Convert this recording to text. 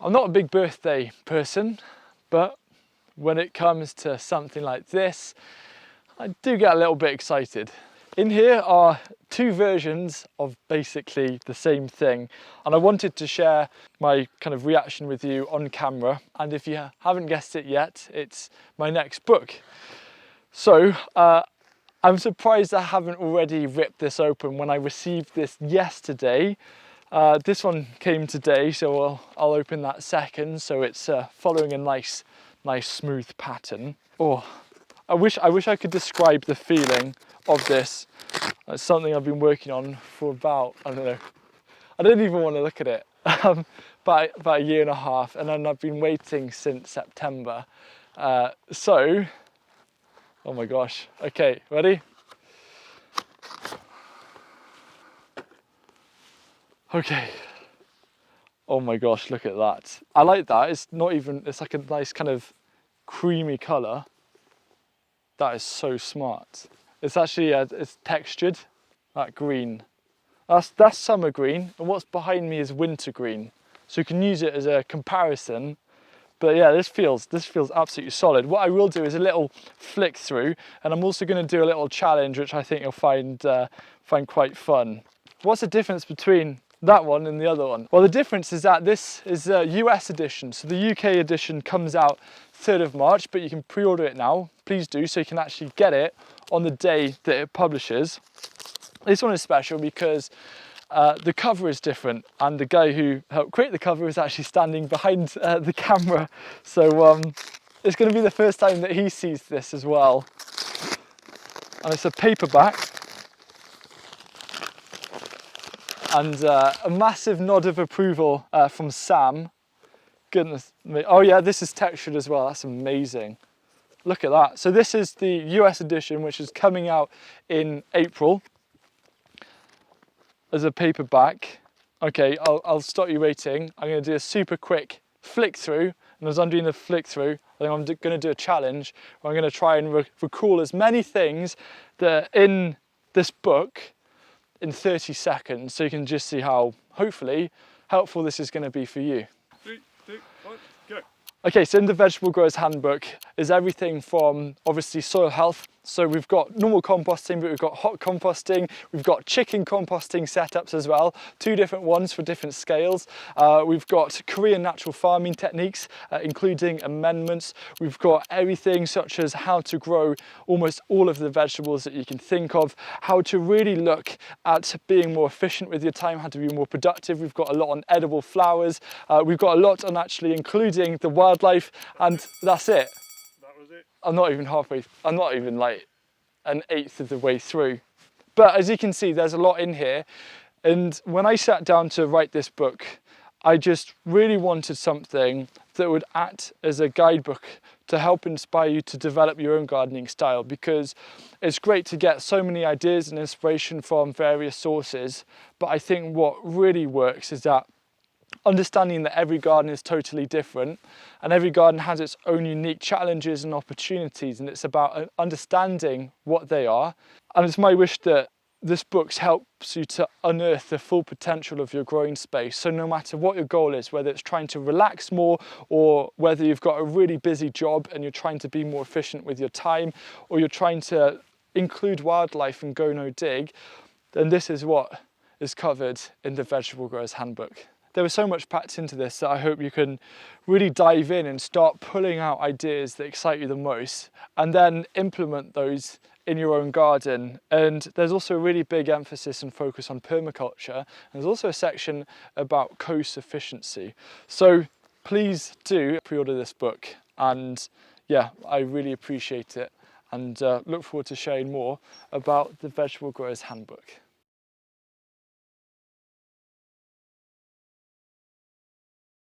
I'm not a big birthday person, but when it comes to something like this, I do get a little bit excited. In here are two versions of basically the same thing, and I wanted to share my kind of reaction with you on camera. And if you haven't guessed it yet, it's my next book. So I'm surprised I haven't already ripped this open when I received this yesterday. This one came today, so I'll open that second. So it's following a nice smooth pattern. Oh, I wish I could describe the feeling of this. It's something I've been working on for about, I don't know, I don't even want to look at it, about a year and a half, and then I've been waiting since September. So, oh my gosh, okay, ready? Okay. Oh my gosh, look at that. I like that. It's not even, it's like a nice kind of creamy colour. That is so smart. It's actually, it's textured, that green. That's summer green, and what's behind me is winter green. So you can use it as a comparison. But yeah, this feels absolutely solid. What I will do is a little flick through, and I'm also going to do a little challenge, which I think you'll find quite fun. What's the difference between that one and the other one? Well, the difference is that this is a US edition. So the UK edition comes out 3rd of March, but you can pre-order it now. Please do, so you can actually get it on the day that it publishes. This one is special because the cover is different, and the guy who helped create the cover is actually standing behind the camera. So it's going to be the first time that he sees this as well. And it's a paperback. And a massive nod of approval from Sam. Goodness me. Oh yeah, this is textured as well. That's amazing. Look at that. So this is the US edition, which is coming out in April as a paperback. Okay, I'll stop you waiting. I'm going to do a super quick flick through. And as I'm doing the flick through, I think I'm going to do a challenge where I'm going to try and recall as many things that are in this book in 30 seconds, so you can just see how, hopefully, helpful this is going to be for you. 3, 2, 1, go. Okay, so in the Vegetable Growers Handbook is everything from, obviously, soil health. So we've got normal composting, but we've got hot composting, we've got chicken composting setups as well, 2 different ones for different scales. We've got Korean natural farming techniques, including amendments. We've got everything such as how to grow almost all of the vegetables that you can think of, how to really look at being more efficient with your time, how to be more productive. We've got a lot on edible flowers. We've got a lot on actually including the wildlife, and that's it. I'm not even halfway, I'm not even like an eighth of the way through. But as you can see, there's a lot in here. And when I sat down to write this book, I just really wanted something that would act as a guidebook to help inspire you to develop your own gardening style, because it's great to get so many ideas and inspiration from various sources. But I think what really works is that understanding that every garden is totally different and every garden has its own unique challenges and opportunities, and it's about understanding what they are. And it's my wish that this book helps you to unearth the full potential of your growing space. So no matter what your goal is, whether it's trying to relax more, or whether you've got a really busy job and you're trying to be more efficient with your time, or you're trying to include wildlife and go no dig, then this is what is covered in the Vegetable Growers Handbook. There was so much packed into this that I hope you can really dive in and start pulling out ideas that excite you the most, and then implement those in your own garden. And there's also a really big emphasis and focus on permaculture. And there's also a section about co-sufficiency. So please do pre-order this book. And yeah, I really appreciate it, and look forward to sharing more about the Vegetable Growers Handbook.